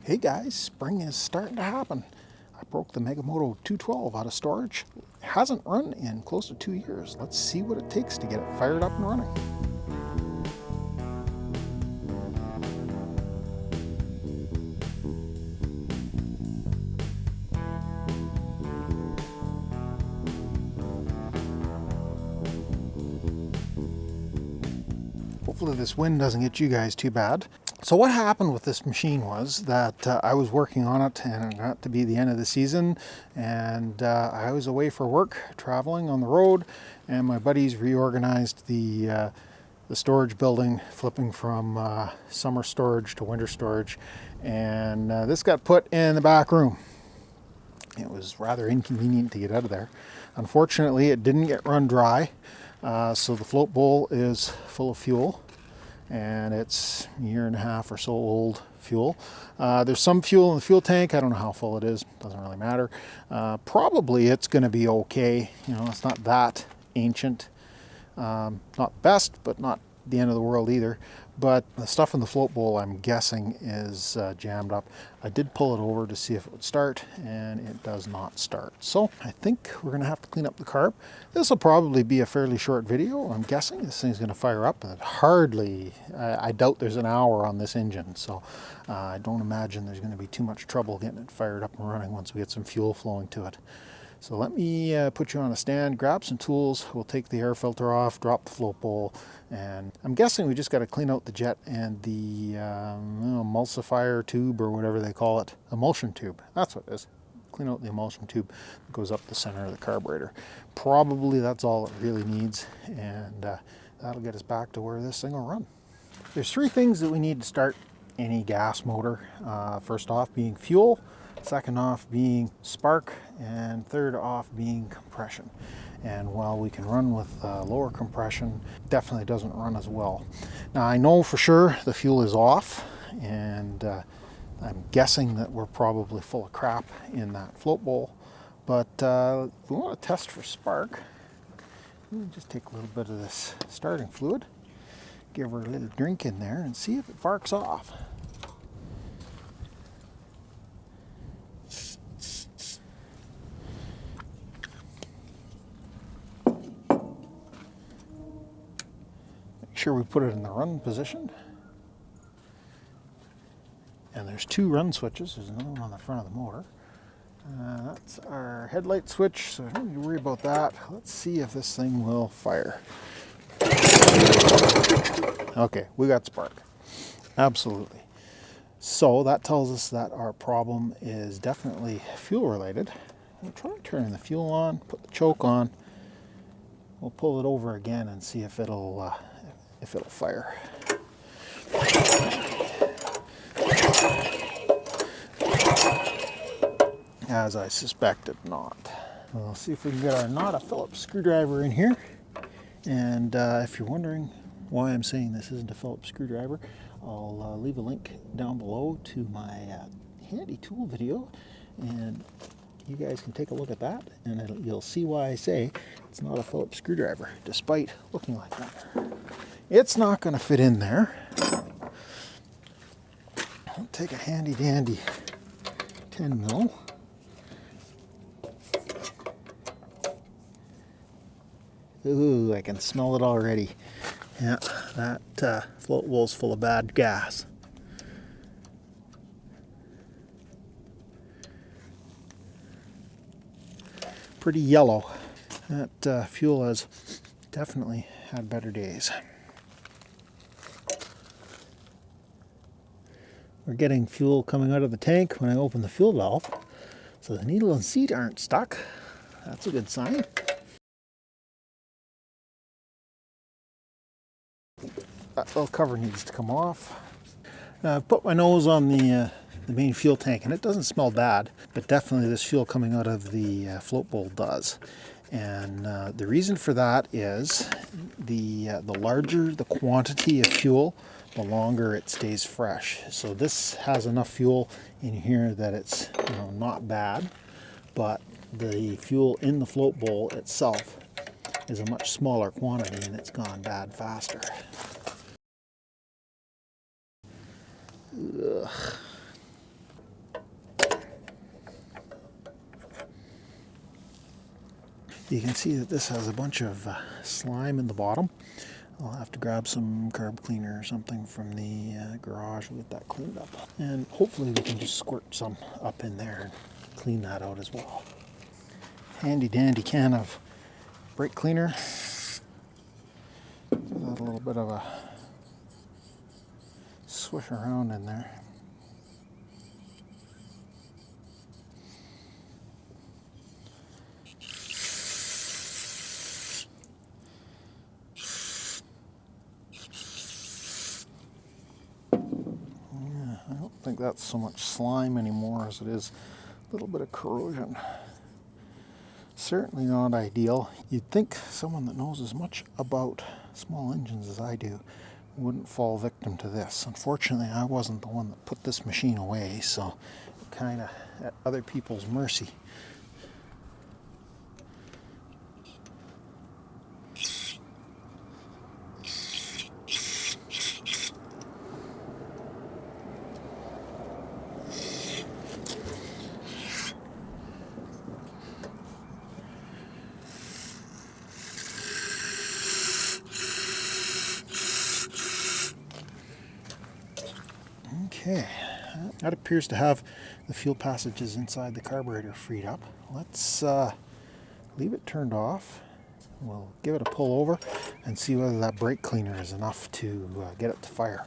Hey guys, spring is starting to happen. I broke the Megamoto 212 out of storage. It hasn't run in close to 2 years. Let's see what it takes to get it fired up and running. Hopefully this wind doesn't get you guys too bad. So what happened with this machine was that I was working on it and it got to be the end of the season, and I was away for work, traveling on the road, and my buddies reorganized the storage building, flipping from summer storage to winter storage, and this got put in the back room. It was rather inconvenient to get out of there. Unfortunately, it didn't get run dry, so the float bowl is full of fuel, and it's a year and a half or so old fuel. There's some fuel in the fuel tank. I don't know how full it is. Doesn't really matter. Probably it's going to be okay. You know, it's not that ancient. Not best, but not the end of the world either. But the stuff in the float bowl, I'm guessing, is jammed up. I did pull it over to see if it would start, and it does not start. So I think we're going to have to clean up the carb. This will probably be a fairly short video. I'm guessing this thing's going to fire up. And I doubt there's an hour on this engine. So I don't imagine there's going to be too much trouble getting it fired up and running once we get some fuel flowing to it. So let me put you on a stand, grab some tools, we'll take the air filter off, drop the float bowl, and I'm guessing we just got to clean out the jet and the emulsifier tube, or whatever they call it, emulsion tube, that's what it is. Clean out the emulsion tube that goes up the center of the carburetor. Probably that's all it really needs, and that'll get us back to where this thing will run. There's three things that we need to start any gas motor. First off being fuel, second off being spark, and third off being compression. And while we can run with lower compression, definitely doesn't run as well. Now I know for sure the fuel is off, and I'm guessing that we're probably full of crap in that float bowl, but we want to test for spark. Let me just take a little bit of this starting fluid, give her a little drink in there, and see if it barks off. Sure we put it in the run position, and there's two run switches. There's another one on the front of the motor. That's our headlight switch, so don't need to worry about that. Let's see if this thing will fire. Okay, we got spark, absolutely. So that tells us that our problem is definitely fuel related. We'll try turning the fuel on, put the choke on. We'll pull it over again and see if it'll fire. As I suspected not. We'll see if we can get our not a Phillips screwdriver in here. And if you're wondering why I'm saying this isn't a Phillips screwdriver, I'll leave a link down below to my handy tool video, and you guys can take a look at that, and you'll see why I say it's not a Phillips screwdriver, despite looking like that. It's not going to fit in there. I'll take a handy dandy 10 mil. Ooh, I can smell it already. Yeah, that float bowl's full of bad gas. Pretty yellow. That fuel has definitely had better days. We're getting fuel coming out of the tank when I open the fuel valve, so the needle and seat aren't stuck. That's a good sign. That little cover needs to come off. I've put my nose on the main fuel tank, and it doesn't smell bad, but definitely this fuel coming out of the float bowl does. And the reason for that is the larger the quantity of fuel, the longer it stays fresh. So this has enough fuel in here that it's not bad, but the fuel in the float bowl itself is a much smaller quantity, and it's gone bad faster. Ugh. You can see that this has a bunch of slime in the bottom. I'll have to grab some carb cleaner or something from the garage and get that cleaned up. And hopefully we can just squirt some up in there and clean that out as well. Handy dandy can of brake cleaner. Give that a little bit of a swish around in there. I don't think that's so much slime anymore as it is a little bit of corrosion. Certainly not ideal. You'd think someone that knows as much about small engines as I do wouldn't fall victim to this. Unfortunately, I wasn't the one that put this machine away, so kind of at other people's mercy. Okay, that appears to have the fuel passages inside the carburetor freed up. Let's leave it turned off. We'll give it a pull over and see whether that brake cleaner is enough to get it to fire.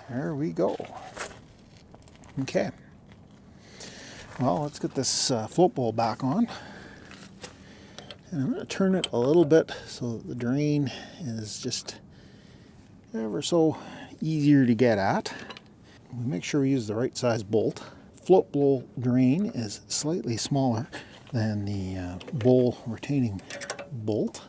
There we go. Okay. Well, let's get this float bowl back on. And I'm going to turn it a little bit so that the drain is just ever so easier to get at. Make sure we use the right size bolt. Float bowl drain is slightly smaller than the bowl retaining bolt.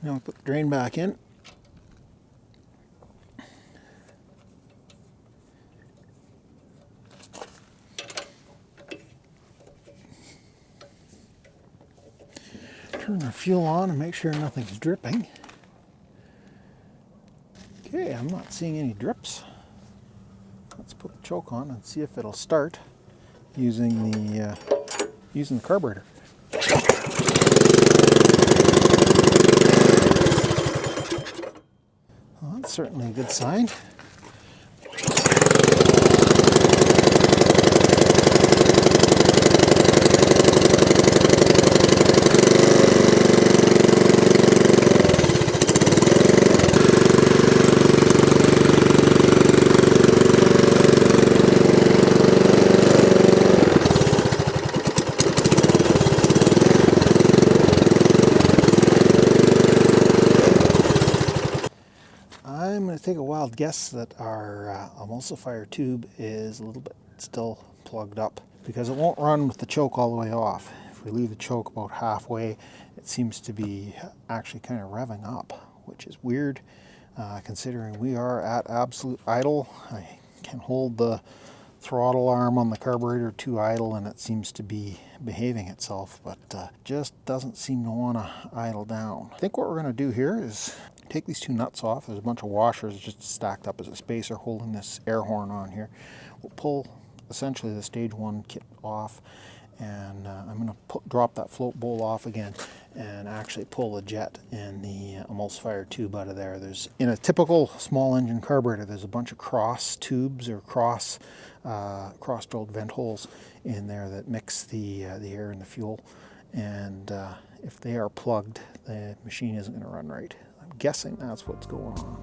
Now I'll put the drain back in. Turn our fuel on and make sure nothing's dripping. Okay, I'm not seeing any drips. Let's put the choke on and see if it'll start using the carburetor. Well, that's certainly a good sign. I'm going to take a wild guess that our emulsifier tube is a little bit still plugged up because it won't run with the choke all the way off. If we leave the choke about halfway, it seems to be actually kind of revving up, which is weird considering we are at absolute idle. I can hold the throttle arm on the carburetor to idle and it seems to be behaving itself, but just doesn't seem to want to idle down. I think what we're going to do here is take these two nuts off. There's a bunch of washers just stacked up as a spacer holding this air horn on here. We'll pull essentially the stage 1 kit off, and I'm going to drop that float bowl off again and actually pull the jet and the emulsifier tube out of there. There's, in a typical small engine carburetor, there's a bunch of cross tubes or cross-drilled vent holes in there that mix the air and the fuel, and if they are plugged, the machine isn't going to run right. I'm guessing that's what's going on.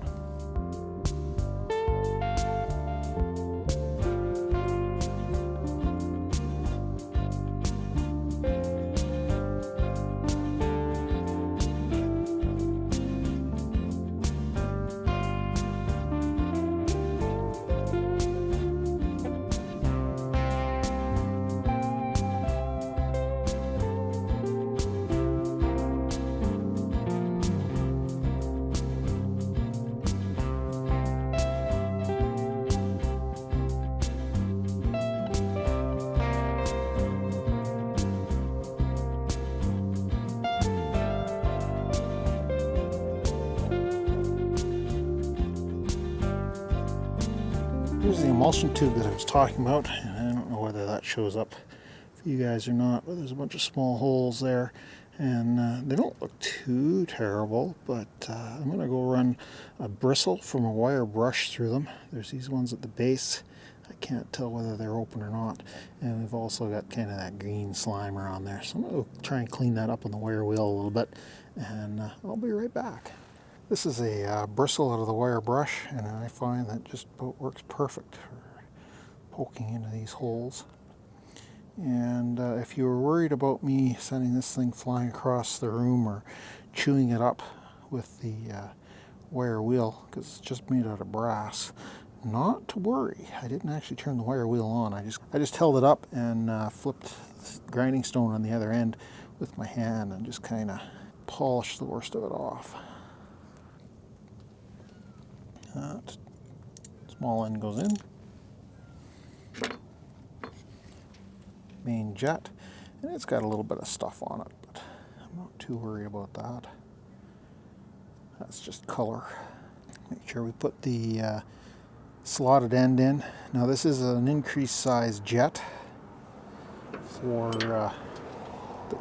the emulsion tube that I was talking about, and I don't know whether that shows up for you guys or not, but there's a bunch of small holes there, and they don't look too terrible, but I'm going to go run a bristle from a wire brush through them. There's these ones at the base. I can't tell whether they're open or not, and we've also got kind of that green slime around there, so I'm going to try and clean that up on the wire wheel a little bit, and I'll be right back. This is a bristle out of the wire brush, and I find that just about works perfect for poking into these holes. And if you were worried about me sending this thing flying across the room or chewing it up with the wire wheel, because it's just made out of brass, not to worry. I didn't actually turn the wire wheel on. I just held it up and flipped the grinding stone on the other end with my hand and just kind of polished the worst of it off. Small end goes in. Main jet, and it's got a little bit of stuff on it, but I'm not too worried about that. That's just color. Make sure we put the slotted end in. Now this is an increased size jet for that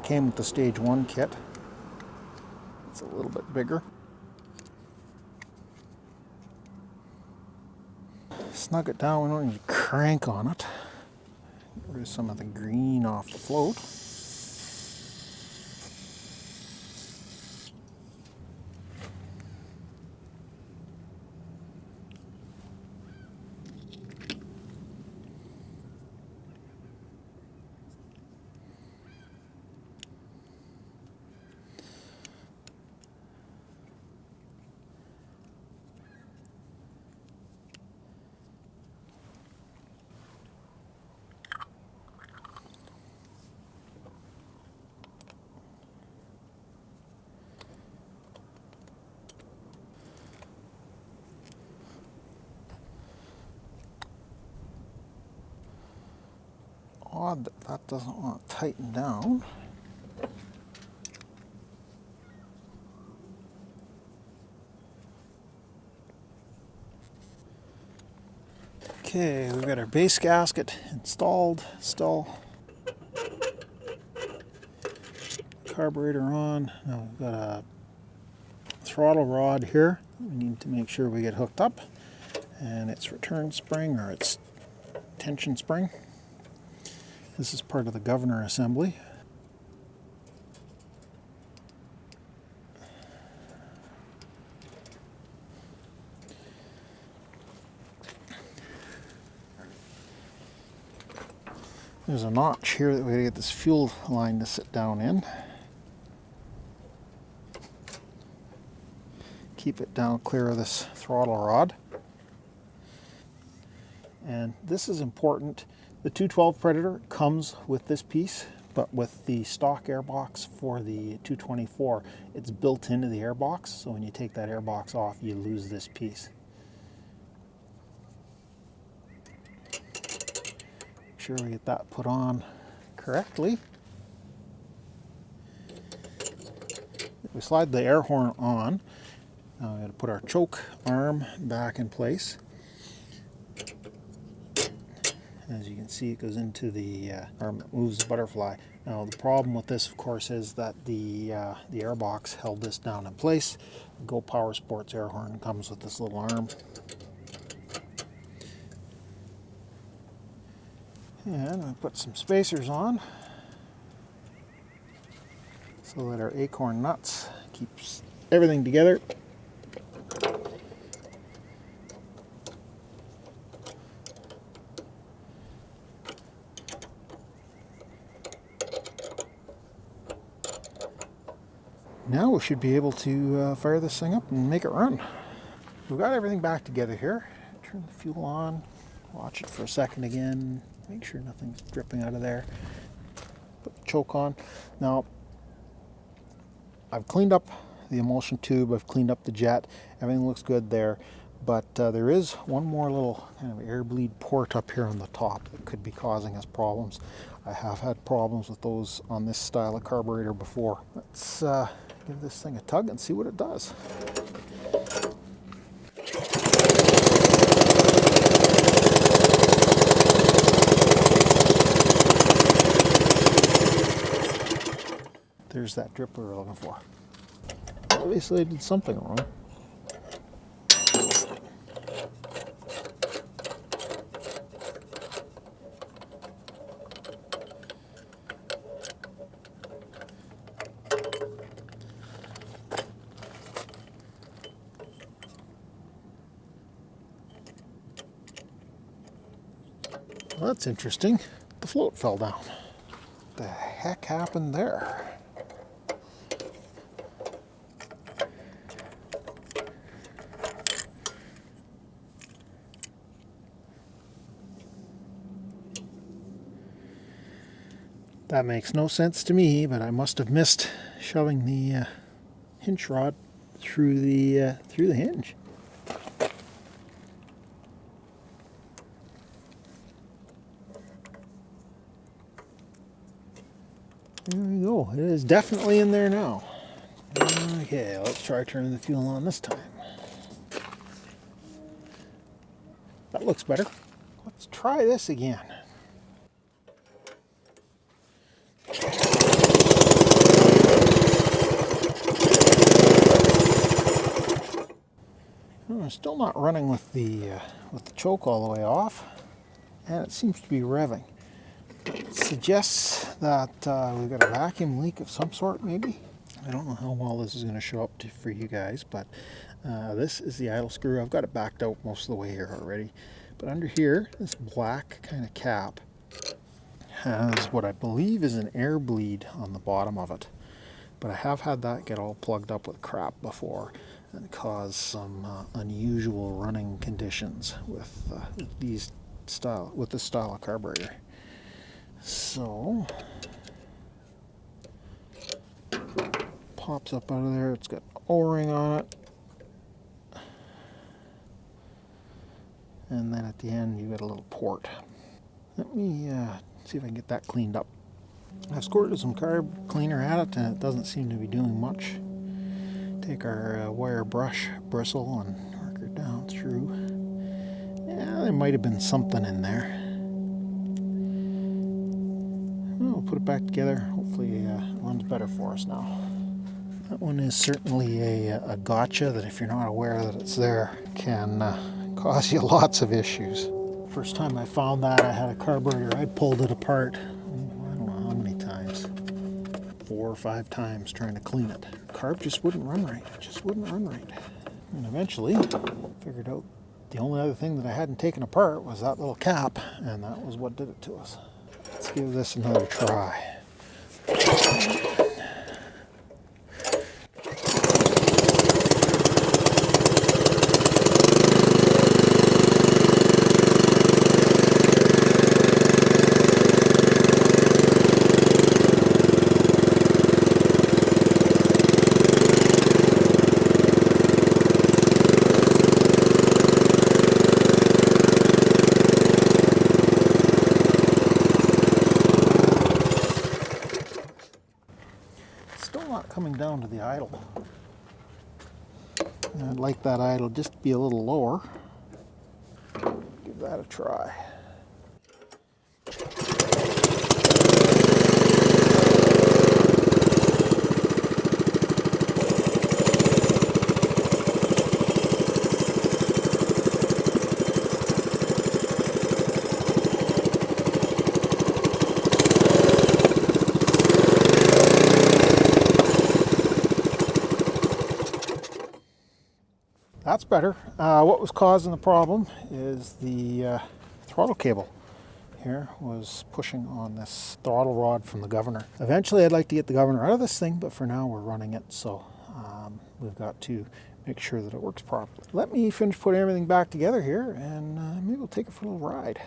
came with the stage 1 kit. It's a little bit bigger. Snug it down. We don't need to crank on it. Get rid of some of the green off the float. Odd that that doesn't want to tighten down. Okay, we've got our base gasket installed. Carburetor on. Now we've got a throttle rod here. We need to make sure we get hooked up, and its return spring or its tension spring. This is part of the governor assembly. There's a notch here that we gotta get this fuel line to sit down in. Keep it down clear of this throttle rod. And this is important. The 212 Predator comes with this piece, but with the stock airbox for the 224, it's built into the airbox, so when you take that airbox off, you lose this piece. Make sure we get that put on correctly. We slide the air horn on. Now we got to put our choke arm back in place. As you can see, it goes into the arm that moves the butterfly. Now the problem with this, of course, is that the airbox held this down in place. The Go Power Sports air horn comes with this little arm. And I put some spacers on so that our acorn nuts keeps everything together. Now we should be able to fire this thing up and make it run. We've got everything back together here. Turn the fuel on, watch it for a second again, make sure nothing's dripping out of there. Put the choke on. Now, I've cleaned up the emulsion tube, I've cleaned up the jet, everything looks good there, but there is one more little kind of air bleed port up here on the top that could be causing us problems. I have had problems with those on this style of carburetor before. Let's give this thing a tug and see what it does. There's that drip we were looking for. Obviously I did something wrong. Well, that's interesting. The float fell down. What the heck happened there? That makes no sense to me, but I must have missed shoving the hinge rod through the hinge. There we go. It is definitely in there now. Okay, let's try turning the fuel on this time. That looks better. Let's try this again. I'm still not running with the choke all the way off, and it seems to be revving. It suggests that we've got a vacuum leak of some sort, maybe. I don't know how well this is going to show up for you guys, but this is the idle screw. I've got it backed out most of the way here already. But under here, this black kind of cap has what I believe is an air bleed on the bottom of it. But I have had that get all plugged up with crap before and cause some unusual running conditions with this style of carburetor. So, pops up out of there. It's got an O-ring on it, and then at the end you got a little port. Let me see if I can get that cleaned up. I've squirted some carb cleaner at it, and it doesn't seem to be doing much. Take our wire brush bristle and work her down through. Yeah, there might have been something in there. We'll put it back together. Hopefully it runs better for us now. That one is certainly a gotcha that if you're not aware that it's there can cause you lots of issues. First time I found that, I had a carburetor. I pulled it apart, I don't know how many times, 4 or 5 times trying to clean it. Carb just wouldn't run right. It just wouldn't run right. And eventually figured out the only other thing that I hadn't taken apart was that little cap, and that was what did it to us. Let's give this another try. Coming down to the idle. And I'd like that idle just to be a little lower. Give that a try. That's better. What was causing the problem is the throttle cable here was pushing on this throttle rod from the governor. Eventually I'd like to get the governor out of this thing, but for now we're running it, so we've got to make sure that it works properly. Let me finish putting everything back together here, and maybe we'll take it for a little ride.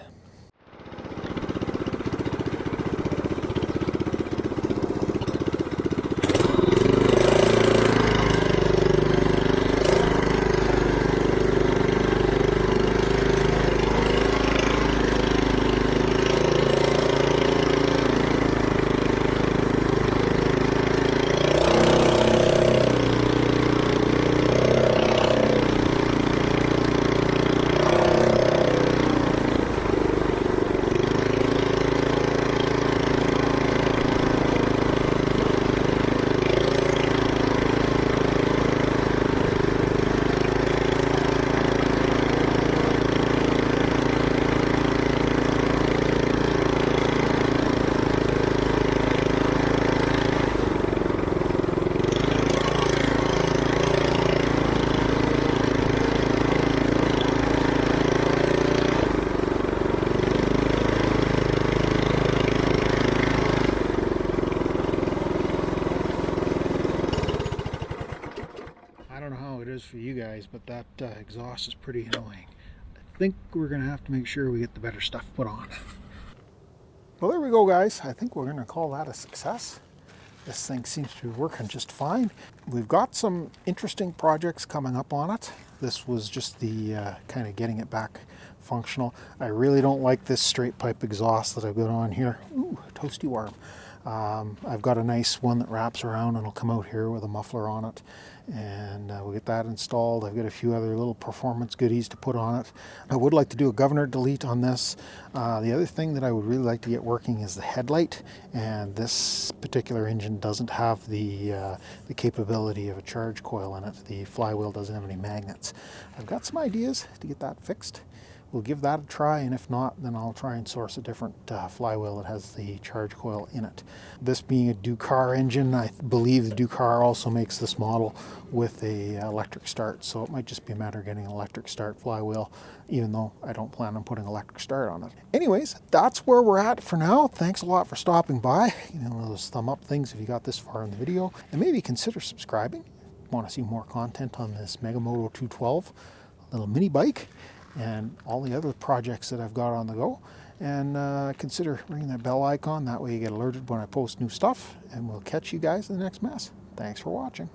for you guys, but that exhaust is pretty annoying. I think we're going to have to make sure we get the better stuff put on. Well, there we go, guys. I think we're going to call that a success. This thing seems to be working just fine. We've got some interesting projects coming up on it. This was just the kind of getting it back functional. I really don't like this straight pipe exhaust that I've got on here. Ooh, toasty warm. I've got a nice one that wraps around and will come out here with a muffler on it, and we'll get that installed. I've got a few other little performance goodies to put on it. I would like to do a governor delete on this. The other thing that I would really like to get working is the headlight, and this particular engine doesn't have the capability of a charge coil in it. The flywheel doesn't have any magnets. I've got some ideas to get that fixed. We'll give that a try, and if not, then I'll try and source a different flywheel that has the charge coil in it. This being a Ducar engine, I believe the Ducar also makes this model with a electric start, so it might just be a matter of getting an electric start flywheel, even though I don't plan on putting electric start on it. Anyways, that's where we're at for now. Thanks a lot for stopping by. You know, those thumb up things if you got this far in the video, and maybe consider subscribing. Want to see more content on this Megamoto 212 little mini bike and all the other projects that I've got on the go. And consider ringing that bell icon. That way you get alerted when I post new stuff. And we'll catch you guys in the next mess. Thanks for watching.